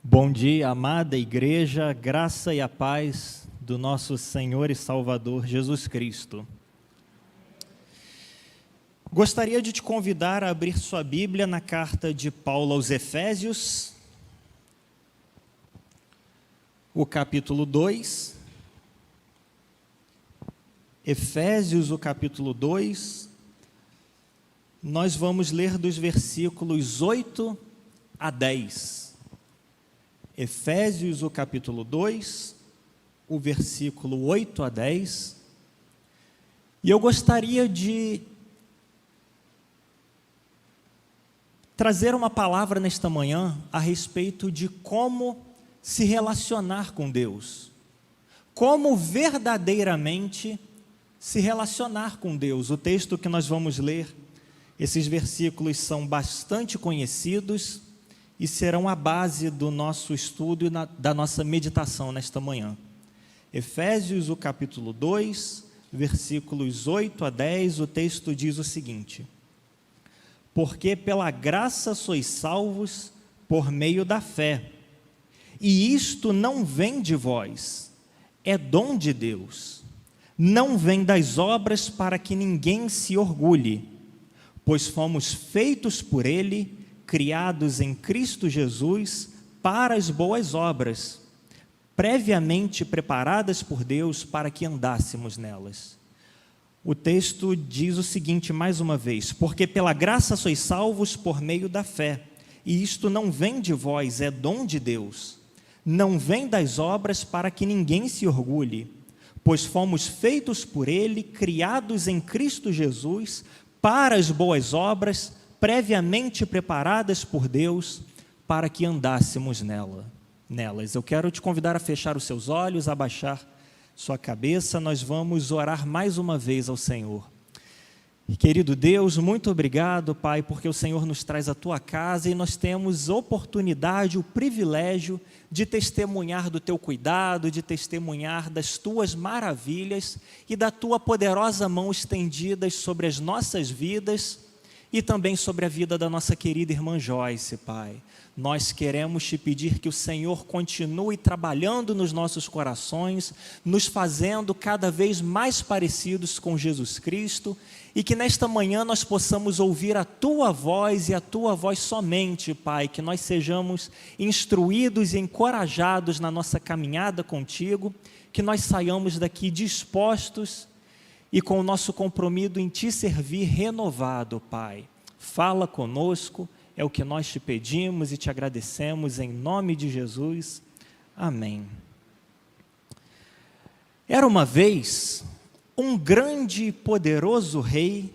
Bom dia, amada igreja, graça e a paz do nosso Senhor e Salvador Jesus Cristo. Gostaria de te convidar a abrir sua Bíblia na carta de Paulo aos Efésios, o capítulo 2. Efésios, o capítulo 2. Nós vamos ler dos versículos 8 a 10. Efésios, o capítulo 2, o versículo 8 a 10. E eu gostaria de trazer uma palavra nesta manhã a respeito de como se relacionar com Deus. Como verdadeiramente se relacionar com Deus. O texto que nós vamos ler, esses versículos são bastante conhecidos e serão a base do nosso estudo e da nossa meditação nesta manhã. Efésios, o capítulo 2, versículos 8 a 10, o texto diz o seguinte: porque pela graça sois salvos por meio da fé, e isto não vem de vós, é dom de Deus, não vem das obras para que ninguém se orgulhe, pois fomos feitos por Ele, criados em Cristo Jesus para as boas obras, previamente preparadas por Deus para que andássemos nelas. O texto diz o seguinte mais uma vez: porque pela graça sois salvos por meio da fé, e isto não vem de vós, é dom de Deus, não vem das obras para que ninguém se orgulhe, pois fomos feitos por Ele, criados em Cristo Jesus para as boas obras, previamente preparadas por Deus para que andássemos nelas. Eu quero te convidar a fechar os seus olhos, a abaixar sua cabeça. Nós vamos orar mais uma vez ao Senhor. Querido Deus, muito obrigado, Pai, porque o Senhor nos traz à Tua casa e nós temos oportunidade, o privilégio de testemunhar do Teu cuidado, de testemunhar das Tuas maravilhas e da Tua poderosa mão estendida sobre as nossas vidas e também sobre a vida da nossa querida irmã Joyce, Pai. Nós queremos te pedir que o Senhor continue trabalhando nos nossos corações, nos fazendo cada vez mais parecidos com Jesus Cristo, e que nesta manhã nós possamos ouvir a Tua voz e a Tua voz somente, Pai, que nós sejamos instruídos e encorajados na nossa caminhada contigo, que nós saiamos daqui dispostos e com o nosso compromisso em Te servir renovado, Pai. Fala conosco, é o que nós Te pedimos e Te agradecemos em nome de Jesus. Amém. Era uma vez um grande e poderoso rei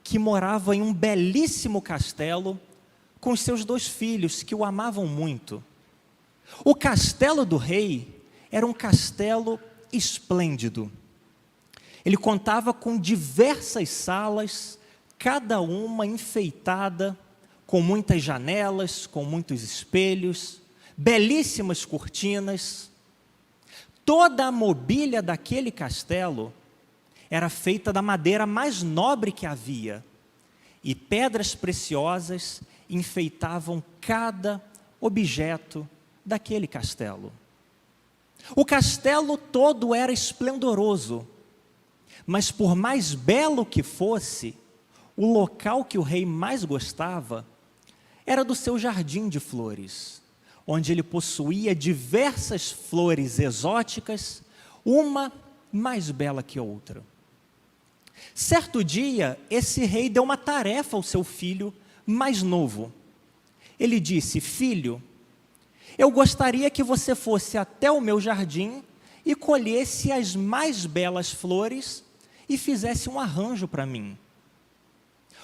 que morava em um belíssimo castelo com seus 2 filhos que o amavam muito. O castelo do rei era um castelo esplêndido. Ele contava com diversas salas, cada uma enfeitada, com muitas janelas, com muitos espelhos, belíssimas cortinas. Toda a mobília daquele castelo era feita da madeira mais nobre que havia, e pedras preciosas enfeitavam cada objeto daquele castelo. O castelo todo era esplendoroso, mas por mais belo que fosse, o local que o rei mais gostava era do seu jardim de flores, onde ele possuía diversas flores exóticas, uma mais bela que outra. Certo dia, esse rei deu uma tarefa ao seu filho mais novo. Ele disse: filho, eu gostaria que você fosse até o meu jardim e colhesse as mais belas flores e fizesse um arranjo para mim.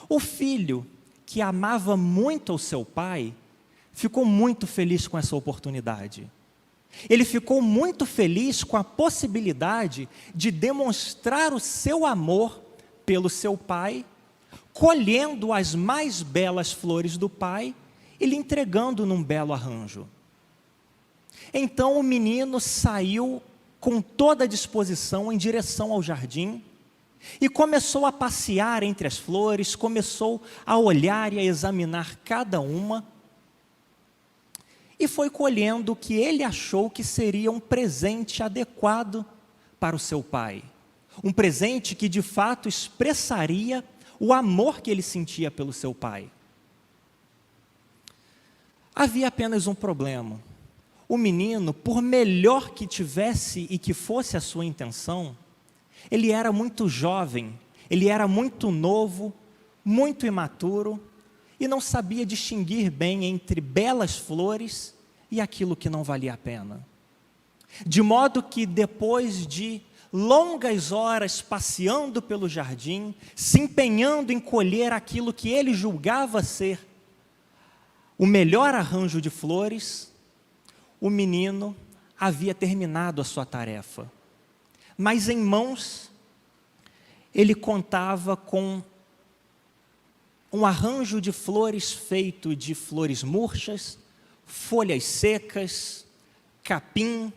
O filho, que amava muito o seu pai, ficou muito feliz com essa oportunidade. Ele ficou muito feliz com a possibilidade de demonstrar o seu amor pelo seu pai, colhendo as mais belas flores do pai e lhe entregando num belo arranjo. Então o menino saiu com toda a disposição em direção ao jardim, e começou a passear entre as flores, começou a olhar e a examinar cada uma, e foi colhendo o que ele achou que seria um presente adequado para o seu pai. Um presente que de fato expressaria o amor que ele sentia pelo seu pai. Havia apenas um problema. O menino, por melhor que tivesse e que fosse a sua intenção, ele era muito jovem, ele era muito novo, muito imaturo, e não sabia distinguir bem entre belas flores e aquilo que não valia a pena. De modo que depois de longas horas passeando pelo jardim, se empenhando em colher aquilo que ele julgava ser o melhor arranjo de flores, o menino havia terminado a sua tarefa. Mas em mãos, ele contava com um arranjo de flores feito de flores murchas, folhas secas, capim,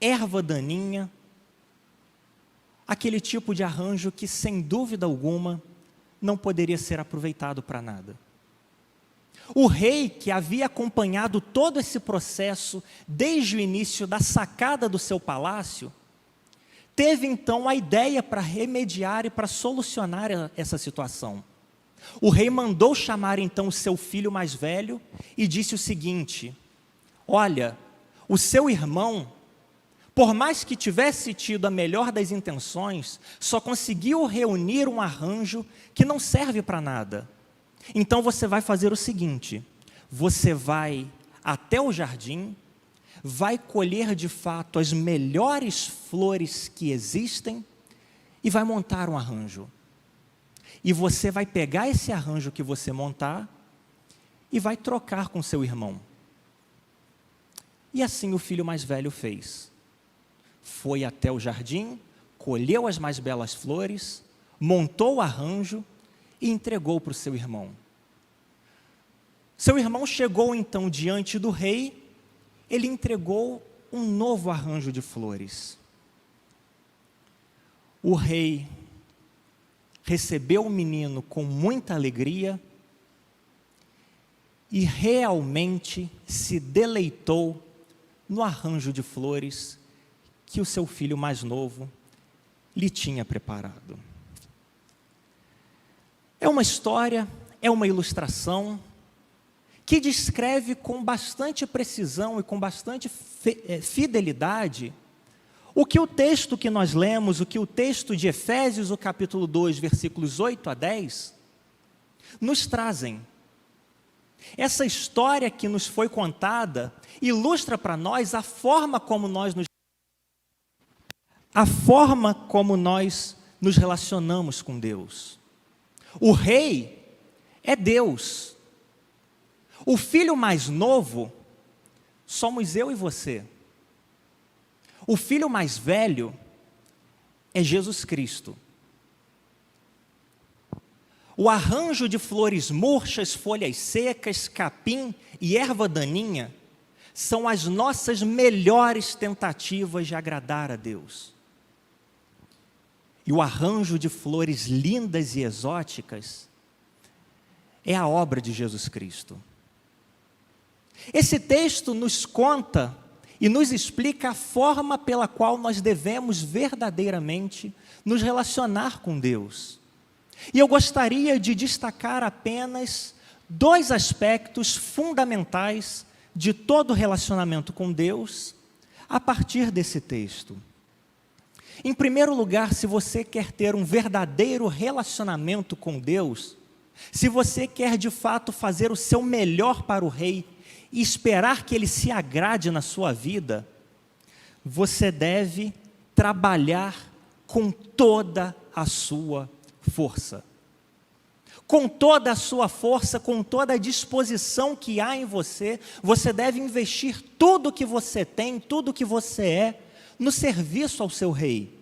erva daninha, aquele tipo de arranjo que, sem dúvida alguma, não poderia ser aproveitado para nada. O rei, que havia acompanhado todo esse processo desde o início da sacada do seu palácio, teve então a ideia para remediar e para solucionar essa situação. O rei mandou chamar então o seu filho mais velho e disse o seguinte: olha, o seu irmão, por mais que tivesse tido a melhor das intenções, só conseguiu reunir um arranjo que não serve para nada. Então você vai fazer o seguinte: você vai até o jardim, vai colher de fato as melhores flores que existem e vai montar um arranjo. E você vai pegar esse arranjo que você montar e vai trocar com seu irmão. E assim o filho mais velho fez. Foi até o jardim, colheu as mais belas flores, montou o arranjo e entregou para o seu irmão. Seu irmão chegou então diante do rei, ele entregou um novo arranjo de flores. O rei recebeu o menino com muita alegria e realmente se deleitou no arranjo de flores que o seu filho mais novo lhe tinha preparado. É uma história, é uma ilustração que descreve com bastante precisão e com bastante fidelidade o que o texto que nós lemos, o que o texto de Efésios, o capítulo 2, versículos 8 a 10, nos trazem. Essa história que nos foi contada ilustra para nós a forma como nós nos relacionamos com Deus. O rei é Deus. O filho mais novo somos eu e você. O filho mais velho é Jesus Cristo. O arranjo de flores murchas, folhas secas, capim e erva daninha são as nossas melhores tentativas de agradar a Deus. E o arranjo de flores lindas e exóticas é a obra de Jesus Cristo. Esse texto nos conta e nos explica a forma pela qual nós devemos verdadeiramente nos relacionar com Deus. E eu gostaria de destacar apenas dois aspectos fundamentais de todo relacionamento com Deus a partir desse texto. Em primeiro lugar, se você quer ter um verdadeiro relacionamento com Deus, se você quer de fato fazer o seu melhor para o rei e esperar que ele se agrade na sua vida, você deve trabalhar com toda a sua força. Com toda a sua força, com toda a disposição que há em você, você deve investir tudo que você tem, tudo que você é, no serviço ao seu rei.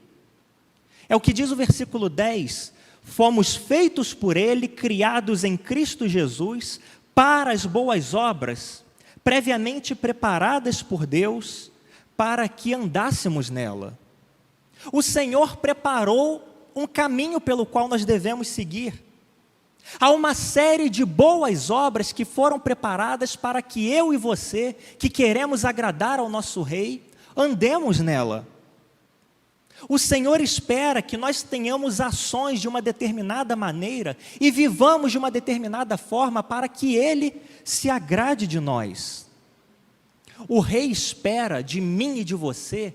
É o que diz o versículo 10, fomos feitos por ele, criados em Cristo Jesus, para as boas obras, previamente preparadas por Deus, para que andássemos nela. O Senhor preparou um caminho pelo qual nós devemos seguir. Há uma série de boas obras que foram preparadas para que eu e você, que queremos agradar ao nosso Rei, andemos nela. O Senhor espera que nós tenhamos ações de uma determinada maneira e vivamos de uma determinada forma para que Ele se agrade de nós. O Rei espera de mim e de você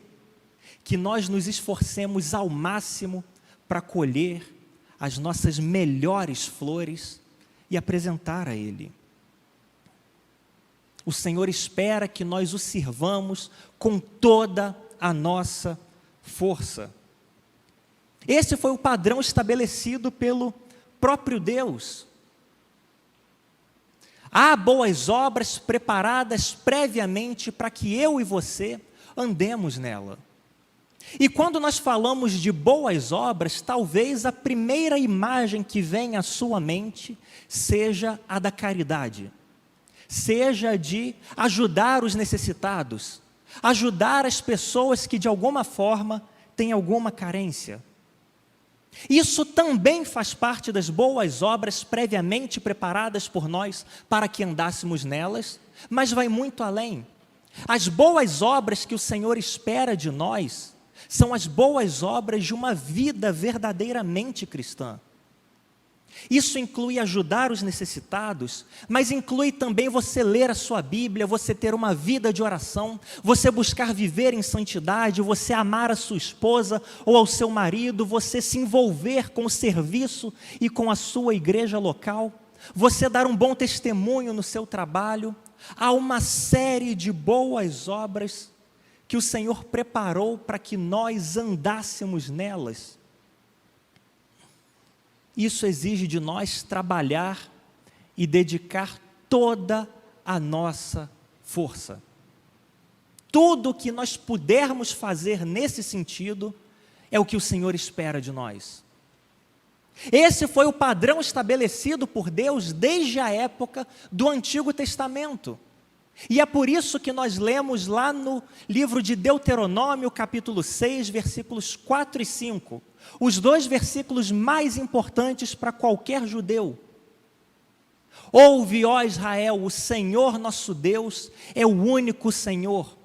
que nós nos esforcemos ao máximo para colher as nossas melhores flores e apresentar a Ele. O Senhor espera que nós o sirvamos com toda a nossa força. Esse foi o padrão estabelecido pelo próprio Deus. Há boas obras preparadas previamente para que eu e você andemos nela. E quando nós falamos de boas obras, talvez a primeira imagem que vem à sua mente seja a da caridade, seja de ajudar os necessitados, ajudar as pessoas que de alguma forma têm alguma carência. Isso também faz parte das boas obras previamente preparadas por nós para que andássemos nelas, mas vai muito além. As boas obras que o Senhor espera de nós são as boas obras de uma vida verdadeiramente cristã. Isso inclui ajudar os necessitados, mas inclui também você ler a sua Bíblia, você ter uma vida de oração, você buscar viver em santidade, você amar a sua esposa ou ao seu marido, você se envolver com o serviço e com a sua igreja local, você dar um bom testemunho no seu trabalho. Há uma série de boas obras que o Senhor preparou para que nós andássemos nelas. Isso exige de nós trabalhar e dedicar toda a nossa força. Tudo o que nós pudermos fazer nesse sentido é o que o Senhor espera de nós. Esse foi o padrão estabelecido por Deus desde a época do Antigo Testamento. E é por isso que nós lemos lá no livro de Deuteronômio, capítulo 6, versículos 4 e 5, os dois versículos mais importantes para qualquer judeu. Ouve, ó Israel, o Senhor nosso Deus é o único Senhor.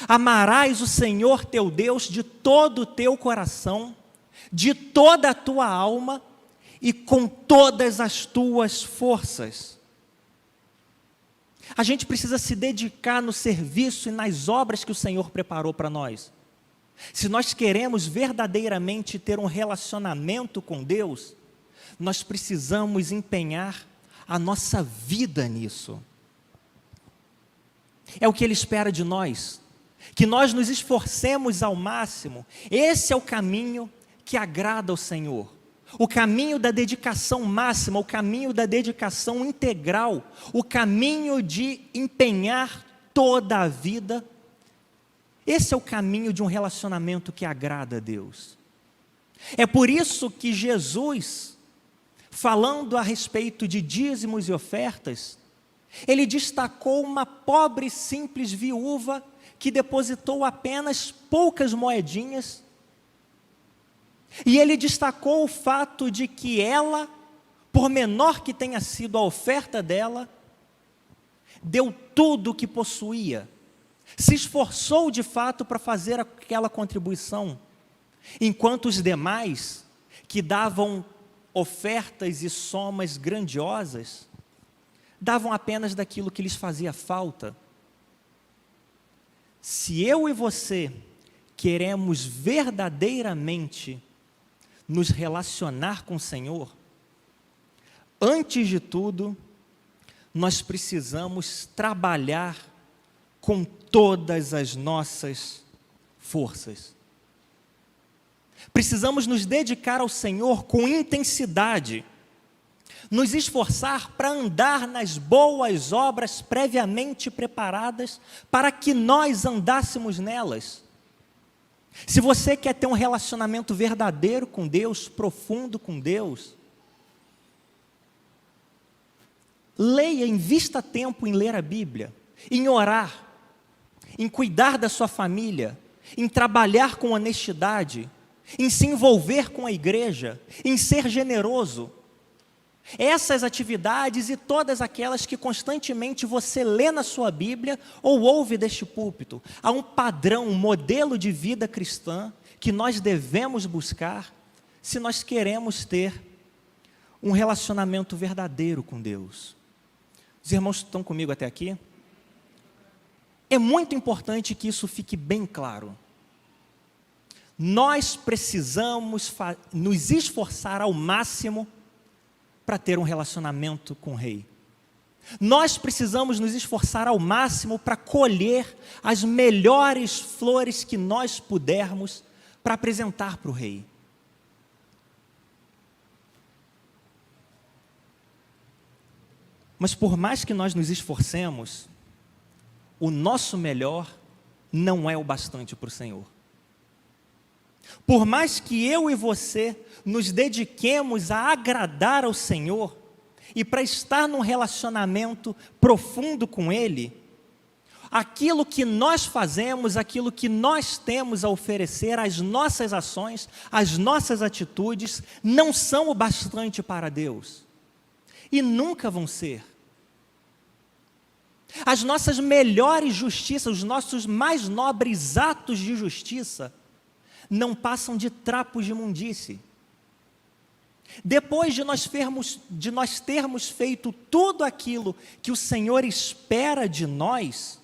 Amarás o Senhor teu Deus de todo o teu coração, de toda a tua alma e com todas as tuas forças. A gente precisa se dedicar no serviço e nas obras que o Senhor preparou para nós. Se nós queremos verdadeiramente ter um relacionamento com Deus, nós precisamos empenhar a nossa vida nisso. É o que Ele espera de nós, que nós nos esforcemos ao máximo. Esse é o caminho que agrada ao Senhor. O caminho da dedicação máxima, o caminho da dedicação integral, o caminho de empenhar toda a vida. Esse é o caminho de um relacionamento que agrada a Deus. É por isso que Jesus, falando a respeito de dízimos e ofertas, Ele destacou uma pobre, simples viúva que depositou apenas poucas moedinhas. E Ele destacou o fato de que ela, por menor que tenha sido a oferta dela, deu tudo o que possuía, se esforçou de fato para fazer aquela contribuição, enquanto os demais, que davam ofertas e somas grandiosas, davam apenas daquilo que lhes fazia falta. Se eu e você queremos verdadeiramente nos relacionar com o Senhor, antes de tudo, nós precisamos trabalhar com todas as nossas forças. Precisamos nos dedicar ao Senhor com intensidade, nos esforçar para andar nas boas obras previamente preparadas para que nós andássemos nelas. Se você quer ter um relacionamento verdadeiro com Deus, profundo com Deus, leia, invista tempo em ler a Bíblia, em orar, em cuidar da sua família, em trabalhar com honestidade, em se envolver com a igreja, em ser generoso. Essas atividades e todas aquelas que constantemente você lê na sua Bíblia ou ouve deste púlpito. Há um padrão, um modelo de vida cristã que nós devemos buscar se nós queremos ter um relacionamento verdadeiro com Deus. Os irmãos estão comigo até aqui? É muito importante que isso fique bem claro. Nós precisamos nos esforçar ao máximo para ter um relacionamento com o Rei. Nós precisamos nos esforçar ao máximo para colher as melhores flores que nós pudermos para apresentar para o Rei. Mas por mais que nós nos esforcemos, o nosso melhor não é o bastante para o Senhor. Por mais que eu e você nos dediquemos a agradar ao Senhor e para estar num relacionamento profundo com Ele, aquilo que nós fazemos, aquilo que nós temos a oferecer, as nossas ações, as nossas atitudes, não são o bastante para Deus. E nunca vão ser. As nossas melhores justiças, os nossos mais nobres atos de justiça, não passam de trapos de imundície. Depois de nós termos feito tudo aquilo que o Senhor espera de nós,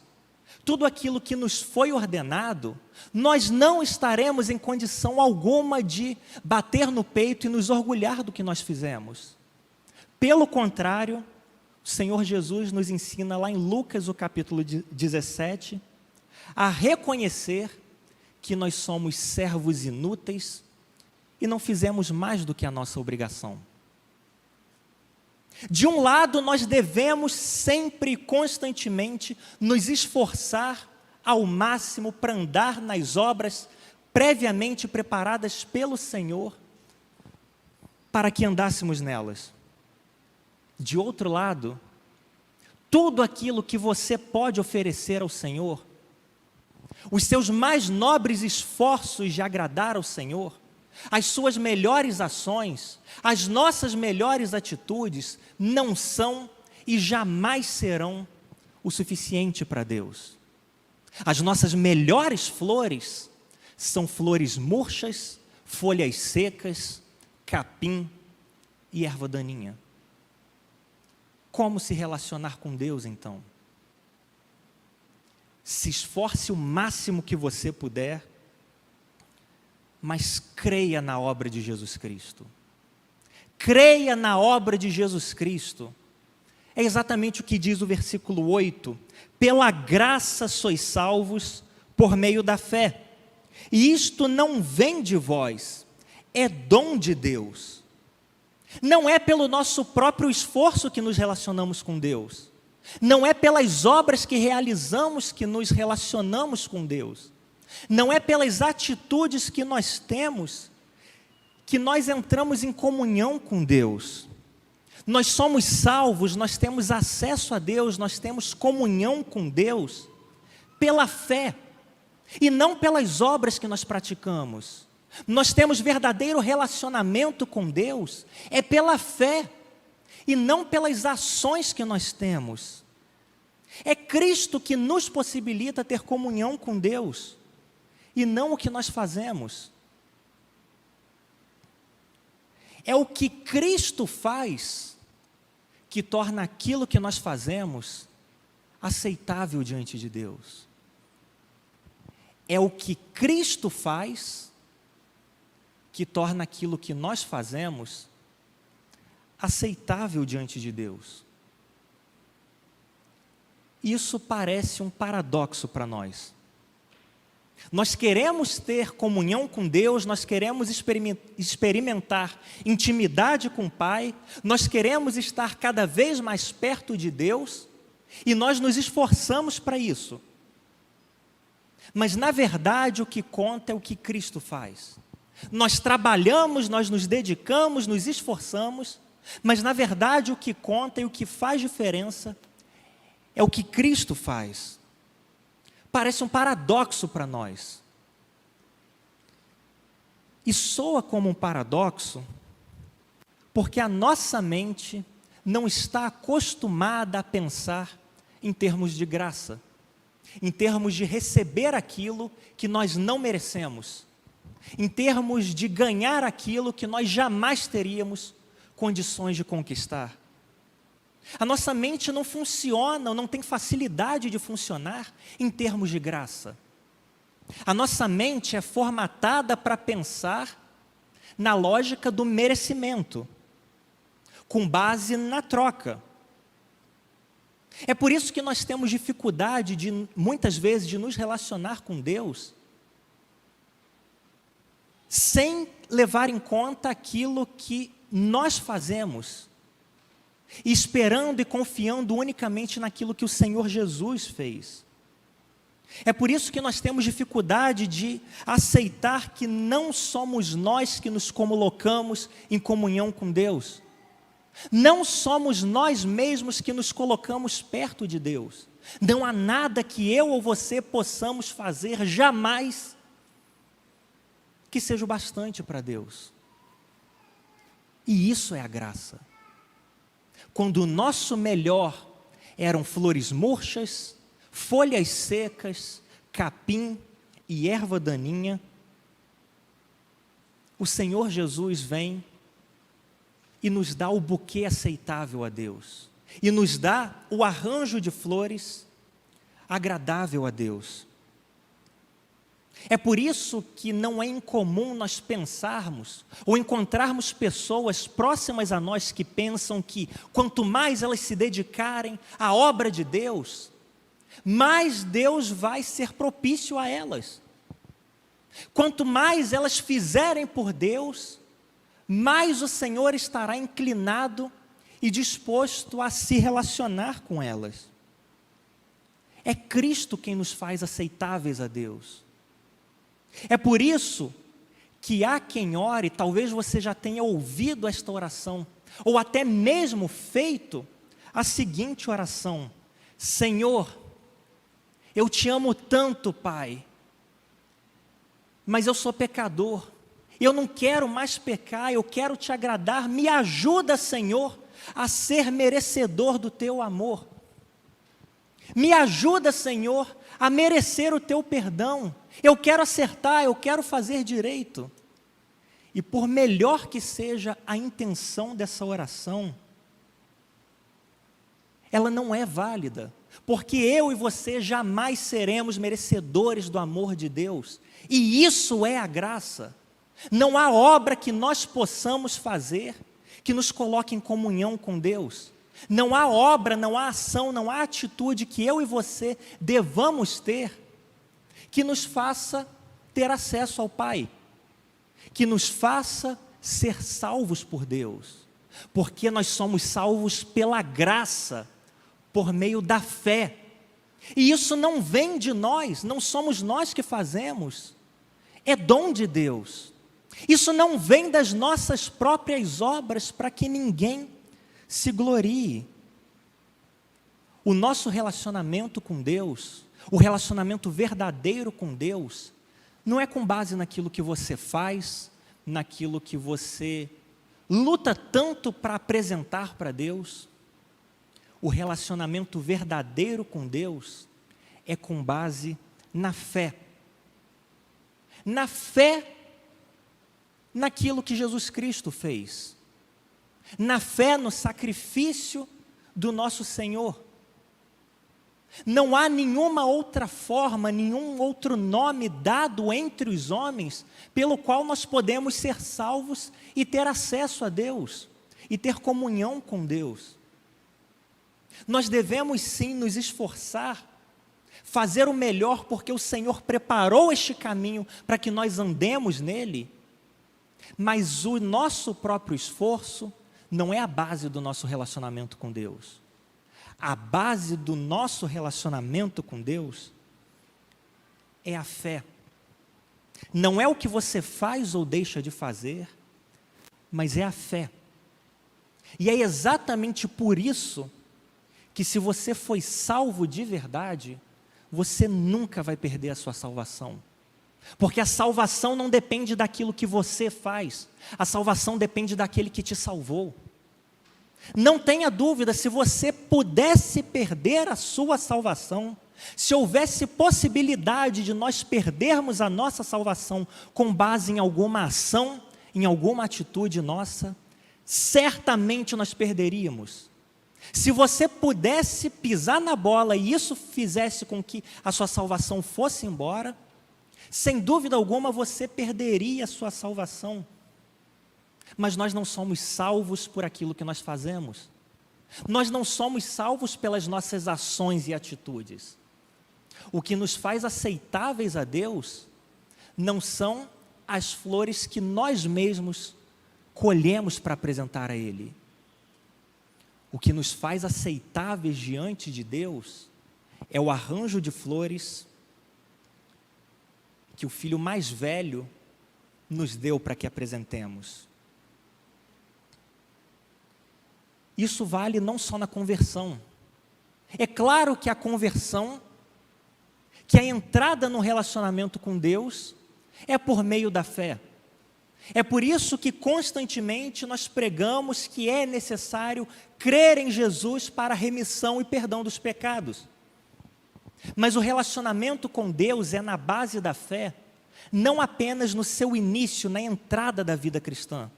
tudo aquilo que nos foi ordenado, nós não estaremos em condição alguma de bater no peito e nos orgulhar do que nós fizemos. Pelo contrário, o Senhor Jesus nos ensina lá em Lucas, o capítulo 17, a reconhecer que nós somos servos inúteis e não fizemos mais do que a nossa obrigação. De um lado, nós devemos sempre e constantemente nos esforçar ao máximo para andar nas obras previamente preparadas pelo Senhor para que andássemos nelas. De outro lado, tudo aquilo que você pode oferecer ao Senhor, os seus mais nobres esforços de agradar ao Senhor, as suas melhores ações, as nossas melhores atitudes, não são e jamais serão o suficiente para Deus. As nossas melhores flores são flores murchas, folhas secas, capim e erva daninha. Como se relacionar com Deus, então? Se esforce o máximo que você puder, mas creia na obra de Jesus Cristo. Creia na obra de Jesus Cristo. É exatamente o que diz o versículo 8. Pela graça sois salvos por meio da fé. E isto não vem de vós, é dom de Deus. Não é pelo nosso próprio esforço que nos relacionamos com Deus. Não é pelas obras que realizamos que nos relacionamos com Deus. Não é pelas atitudes que nós temos que nós entramos em comunhão com Deus. Nós somos salvos, nós temos acesso a Deus, nós temos comunhão com Deus pela fé e não pelas obras que nós praticamos. Nós temos verdadeiro relacionamento com Deus é pela fé e não pelas ações que nós temos. É Cristo que nos possibilita ter comunhão com Deus e não o que nós fazemos. É o que Cristo faz que torna aquilo que nós fazemos aceitável diante de Deus. É o que Cristo faz que torna aquilo que nós fazemos aceitável diante de Deus. Isso parece um paradoxo para nós. Nós queremos ter comunhão com Deus, nós queremos experimentar intimidade com o Pai, nós queremos estar cada vez mais perto de Deus, e nós nos esforçamos para isso. Mas, na verdade, o que conta é o que Cristo faz. Nós trabalhamos, nós nos dedicamos, nos esforçamos, mas, na verdade, o que conta e o que faz diferença é o que Cristo faz. Parece um paradoxo para nós. E soa como um paradoxo Porque a nossa mente não está acostumada a pensar em termos de graça, em termos de receber aquilo que nós não merecemos, em termos de ganhar aquilo que nós jamais teríamos condições de conquistar. A nossa mente não funciona, não tem facilidade de funcionar em termos de graça. A nossa mente é formatada para pensar na lógica do merecimento, com base na troca. É por isso que nós temos dificuldade, muitas vezes, de nos relacionar com Deus, sem levar em conta aquilo que nós fazemos, esperando e confiando unicamente naquilo que o Senhor Jesus fez. É por isso que nós temos dificuldade de aceitar que não somos nós que nos colocamos em comunhão com Deus. Não somos nós mesmos que nos colocamos perto de Deus. Não há nada que eu ou você possamos fazer jamais que seja o bastante para Deus. E isso é a graça. Quando o nosso melhor eram flores murchas, folhas secas, capim e erva daninha, o Senhor Jesus vem e nos dá o buquê aceitável a Deus, e nos dá o arranjo de flores agradável a Deus. É por isso que não é incomum nós pensarmos ou encontrarmos pessoas próximas a nós que pensam que quanto mais elas se dedicarem à obra de Deus, mais Deus vai ser propício a elas. Quanto mais elas fizerem por Deus, mais o Senhor estará inclinado e disposto a se relacionar com elas. É Cristo quem nos faz aceitáveis a Deus. É por isso que há quem ore, talvez você já tenha ouvido esta oração, ou até mesmo feito a seguinte oração: Senhor, eu te amo tanto, Pai, mas eu sou pecador, eu não quero mais pecar, eu quero te agradar, me ajuda, Senhor, a ser merecedor do teu amor. Me ajuda, Senhor, a merecer o teu perdão. Eu quero acertar, eu quero fazer direito. E por melhor que seja a intenção dessa oração, ela não é válida, porque eu e você jamais seremos merecedores do amor de Deus. E isso é a graça. Não há obra que nós possamos fazer que nos coloque em comunhão com Deus. Não há obra, não há ação, não há atitude que eu e você devamos ter que nos faça ter acesso ao Pai, que nos faça ser salvos por Deus, porque nós somos salvos pela graça, por meio da fé. E isso não vem de nós, não somos nós que fazemos, é dom de Deus. Isso não vem das nossas próprias obras para que ninguém se glorie. O nosso relacionamento com Deus, o relacionamento verdadeiro com Deus, não é com base naquilo que você faz, naquilo que você luta tanto para apresentar para Deus. O relacionamento verdadeiro com Deus é com base na fé. Na fé naquilo que Jesus Cristo fez. Na fé no sacrifício do nosso Senhor. Não há nenhuma outra forma, nenhum outro nome dado entre os homens pelo qual nós podemos ser salvos e ter acesso a Deus e ter comunhão com Deus. Nós devemos sim nos esforçar, fazer o melhor, porque o Senhor preparou este caminho para que nós andemos nele, mas o nosso próprio esforço não é a base do nosso relacionamento com Deus. A base do nosso relacionamento com Deus é a fé. Não é o que você faz ou deixa de fazer, mas é a fé. E é exatamente por isso que, se você foi salvo de verdade, você nunca vai perder a sua salvação. Porque a salvação não depende daquilo que você faz, a salvação depende daquele que te salvou. Não tenha dúvida, se você pudesse perder a sua salvação, se houvesse possibilidade de nós perdermos a nossa salvação com base em alguma ação, em alguma atitude nossa, certamente nós perderíamos. Se você pudesse pisar na bola e isso fizesse com que a sua salvação fosse embora, sem dúvida alguma você perderia a sua salvação. Mas nós não somos salvos por aquilo que nós fazemos. Nós não somos salvos pelas nossas ações e atitudes. O que nos faz aceitáveis a Deus não são as flores que nós mesmos colhemos para apresentar a Ele. O que nos faz aceitáveis diante de Deus é o arranjo de flores que o filho mais velho nos deu para que apresentemos. Isso vale não só na conversão. É claro que a conversão, que a entrada no relacionamento com Deus, é por meio da fé. É por isso que constantemente nós pregamos que é necessário crer em Jesus para a remissão e perdão dos pecados. Mas o relacionamento com Deus é na base da fé, não apenas no seu início, na entrada da vida cristã.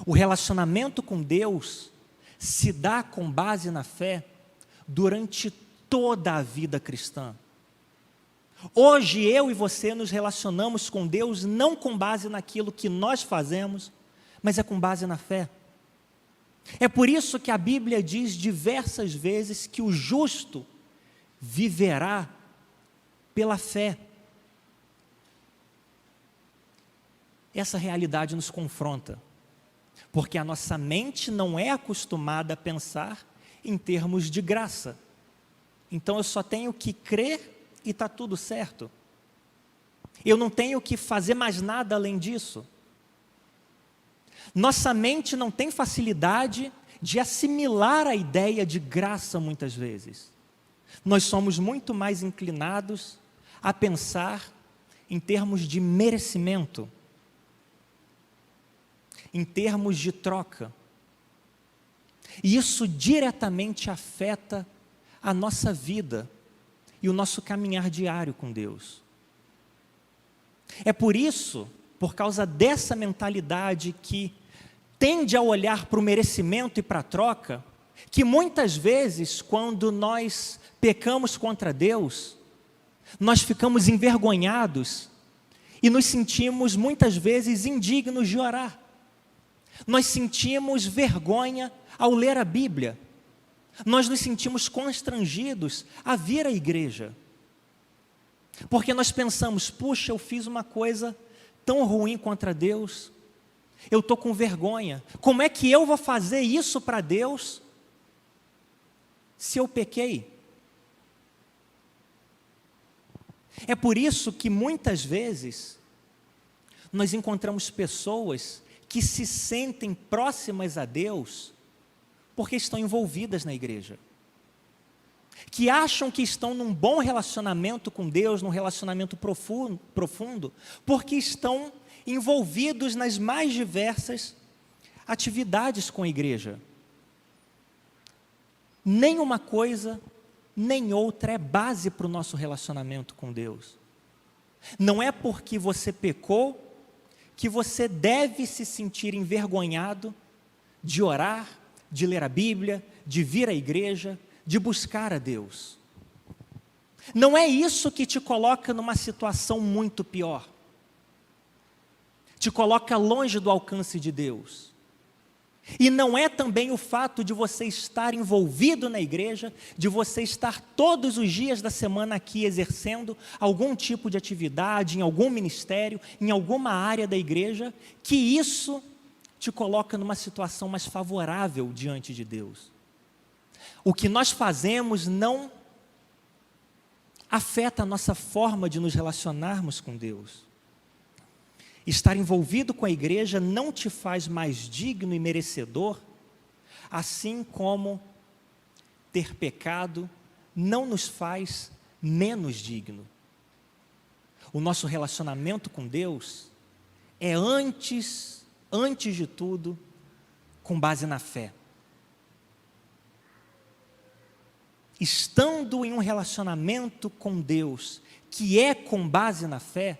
O relacionamento com Deus se dá com base na fé durante toda a vida cristã. Hoje eu e você nos relacionamos com Deus não com base naquilo que nós fazemos, mas é com base na fé. É por isso que a Bíblia diz diversas vezes que o justo viverá pela fé. Essa realidade nos confronta, porque a nossa mente não é acostumada a pensar em termos de graça. Então eu só tenho que crer e está tudo certo. Eu não tenho que fazer mais nada além disso. Nossa mente não tem facilidade de assimilar a ideia de graça muitas vezes. Nós somos muito mais inclinados a pensar em termos de merecimento, em termos de troca. E isso diretamente afeta a nossa vida e o nosso caminhar diário com Deus. É por isso, por causa dessa mentalidade que tende a olhar para o merecimento e para a troca, que muitas vezes, quando nós pecamos contra Deus, nós ficamos envergonhados e nos sentimos muitas vezes indignos de orar. Nós sentimos vergonha ao ler a Bíblia. Nós nos sentimos constrangidos a vir à igreja. Porque nós pensamos, puxa, eu fiz uma coisa tão ruim contra Deus, eu estou com vergonha. Como é que eu vou fazer isso para Deus se eu pequei? É por isso que muitas vezes nós encontramos pessoas que se sentem próximas a Deus porque estão envolvidas na igreja, que acham que estão num bom relacionamento com Deus, num relacionamento profundo, porque estão envolvidos nas mais diversas atividades com a igreja. Nem uma coisa, nem outra é base para o nosso relacionamento com Deus. Não é porque você pecou que você deve se sentir envergonhado de orar, de ler a Bíblia, de vir à igreja, de buscar a Deus. Não é isso que te coloca numa situação muito pior. Te coloca longe do alcance de Deus. E não é também o fato de você estar envolvido na igreja, de você estar todos os dias da semana aqui exercendo algum tipo de atividade, em algum ministério, em alguma área da igreja, que isso te coloca numa situação mais favorável diante de Deus. O que nós fazemos não afeta a nossa forma de nos relacionarmos com Deus. Estar envolvido com a igreja não te faz mais digno e merecedor, assim como ter pecado não nos faz menos digno. o nosso relacionamento com Deus é antes de tudo, com base na fé. Estando em um relacionamento com Deus, que é com base na fé,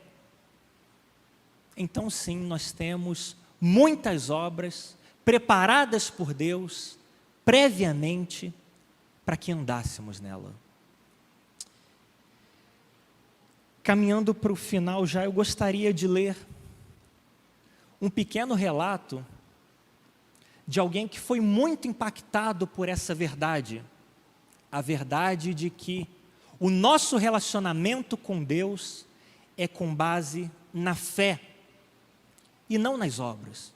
então sim, nós temos muitas obras preparadas por Deus, previamente, para que andássemos nela. Caminhando para o final já, eu gostaria de ler um pequeno relato de alguém que foi muito impactado por essa verdade, a verdade de que o nosso relacionamento com Deus é com base na fé e não nas obras.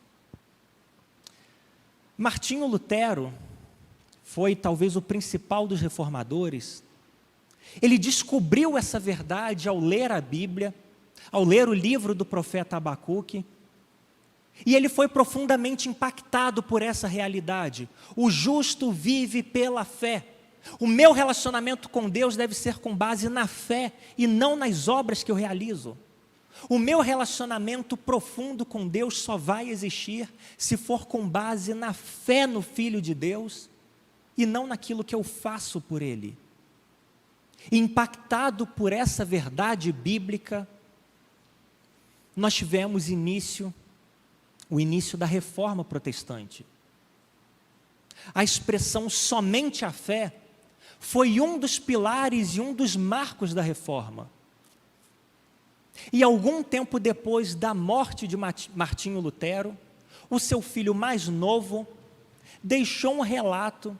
Martinho Lutero foi talvez o principal dos reformadores. Ele descobriu essa verdade ao ler a Bíblia, ao ler o livro do profeta Abacuque, e ele foi profundamente impactado por essa realidade. O justo vive pela fé. O meu relacionamento com Deus deve ser com base na fé e não nas obras que eu realizo. O meu relacionamento profundo com Deus só vai existir se for com base na fé no Filho de Deus e não naquilo que eu faço por Ele. Impactado por essa verdade bíblica, nós tivemos o início da Reforma Protestante. A expressão somente a fé foi um dos pilares e um dos marcos da Reforma. E algum tempo depois da morte de Martinho Lutero, o seu filho mais novo deixou um relato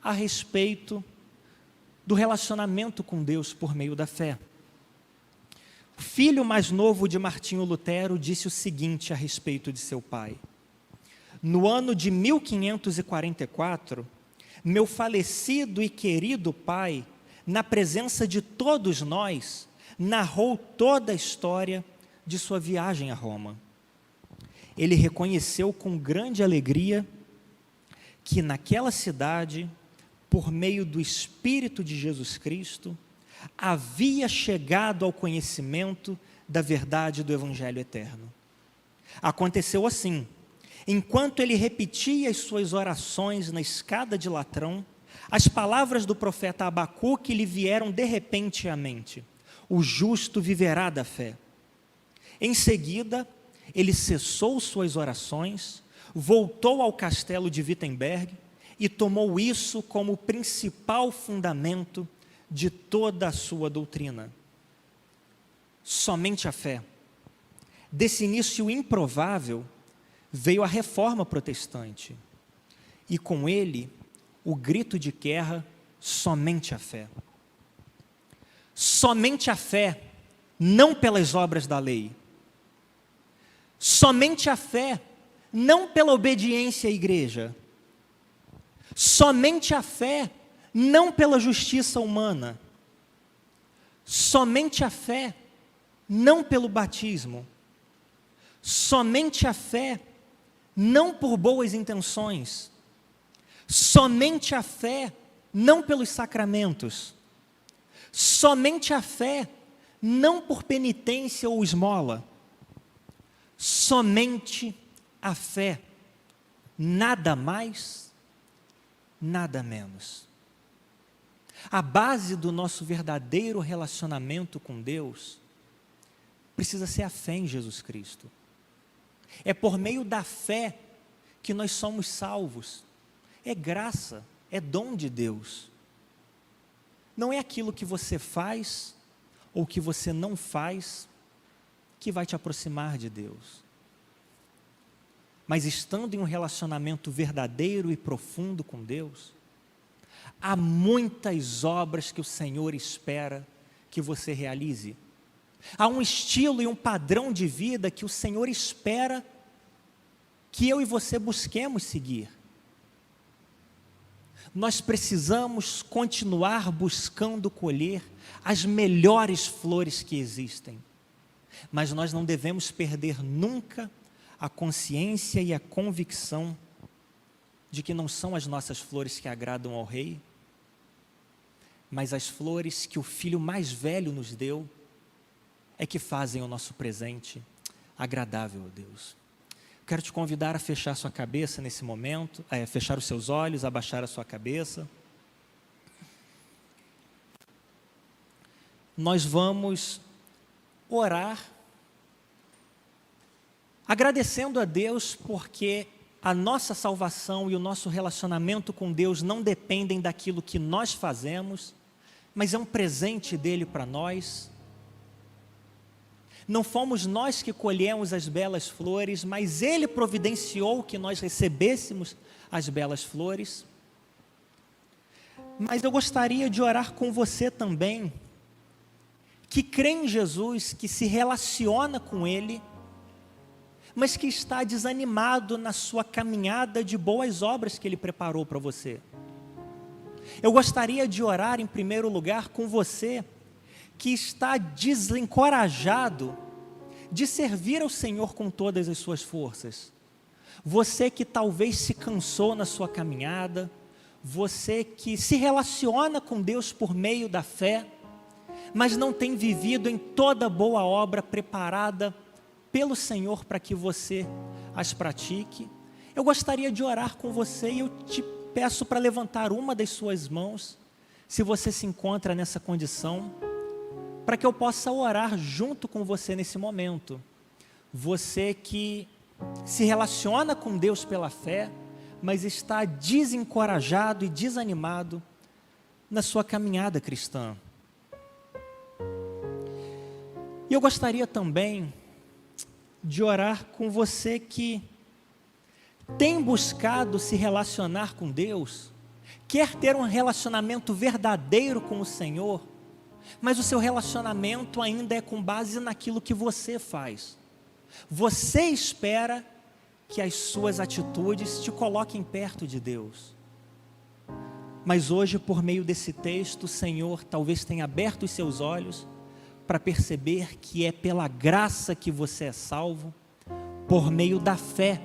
a respeito do relacionamento com Deus por meio da fé. O filho mais novo de Martinho Lutero disse o seguinte a respeito de seu pai: no ano de 1544, meu falecido e querido pai, na presença de todos nós, narrou toda a história de sua viagem a Roma. Ele reconheceu com grande alegria que naquela cidade, por meio do Espírito de Jesus Cristo, havia chegado ao conhecimento da verdade do Evangelho eterno. Aconteceu assim: enquanto ele repetia as suas orações na escada de latrão, as palavras do profeta Abacuque lhe vieram de repente à mente: o justo viverá da fé. Em seguida, ele cessou suas orações, voltou ao castelo de Wittenberg e tomou isso como o principal fundamento de toda a sua doutrina. Somente a fé. Desse início improvável, veio a Reforma Protestante, e com ele, o grito de guerra: somente a fé. Somente a fé, não pelas obras da lei. Somente a fé, não pela obediência à igreja. Somente a fé, não pela justiça humana. Somente a fé, não pelo batismo. Somente a fé, não por boas intenções. Somente a fé, não pelos sacramentos. Somente a fé, não por penitência ou esmola. Somente a fé, nada mais, nada menos. A base do nosso verdadeiro relacionamento com Deus precisa ser a fé em Jesus Cristo. É por meio da fé que nós somos salvos. É graça, é dom de Deus. Não é aquilo que você faz ou que você não faz que vai te aproximar de Deus. Mas estando em um relacionamento verdadeiro e profundo com Deus, há muitas obras que o Senhor espera que você realize. Há um estilo e um padrão de vida que o Senhor espera que eu e você busquemos seguir. Nós precisamos continuar buscando colher as melhores flores que existem, mas nós não devemos perder nunca a consciência e a convicção de que não são as nossas flores que agradam ao Rei, mas as flores que o Filho mais velho nos deu, é que fazem o nosso presente agradável a Deus. Quero te convidar a fechar sua cabeça nesse momento, fechar os seus olhos, abaixar a sua cabeça. Nós vamos orar, agradecendo a Deus porque a nossa salvação e o nosso relacionamento com Deus não dependem daquilo que nós fazemos, mas é um presente dele para nós. Não fomos nós que colhemos as belas flores, mas ele providenciou que nós recebêssemos as belas flores. Mas eu gostaria de orar com você também, que crê em Jesus, que se relaciona com ele, mas que está desanimado na sua caminhada de boas obras que ele preparou para você. Eu gostaria de orar em primeiro lugar com você, que está desencorajado de servir ao Senhor com todas as suas forças. Você que talvez se cansou na sua caminhada, você que se relaciona com Deus por meio da fé, mas não tem vivido em toda boa obra preparada pelo Senhor para que você as pratique. Eu gostaria de orar com você e eu te peço para levantar uma das suas mãos, se você se encontra nessa condição, para que eu possa orar junto com você nesse momento. Você que se relaciona com Deus pela fé, mas está desencorajado e desanimado na sua caminhada cristã. E eu gostaria também de orar com você que tem buscado se relacionar com Deus, quer ter um relacionamento verdadeiro com o Senhor, mas o seu relacionamento ainda é com base naquilo que você faz. Você espera que as suas atitudes te coloquem perto de Deus. Mas hoje, por meio desse texto, o Senhor talvez tenha aberto os seus olhos para perceber que é pela graça que você é salvo, por meio da fé,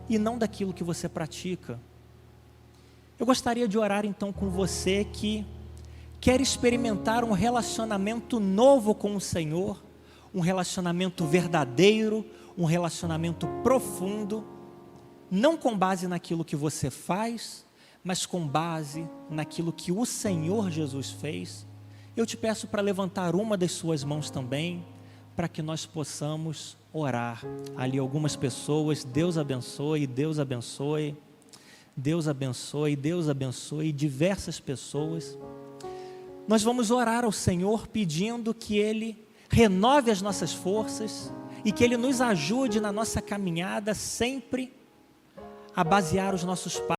e não daquilo que você pratica. Eu gostaria de orar então com você que quer experimentar um relacionamento novo com o Senhor, um relacionamento verdadeiro, um relacionamento profundo, não com base naquilo que você faz, mas com base naquilo que o Senhor Jesus fez. Eu te peço para levantar uma das suas mãos também, para que nós possamos orar. Ali algumas pessoas, Deus abençoe, Deus abençoe, Deus abençoe, Deus abençoe, diversas pessoas. Nós vamos orar ao Senhor pedindo que Ele renove as nossas forças e que Ele nos ajude na nossa caminhada sempre a basear os nossos passos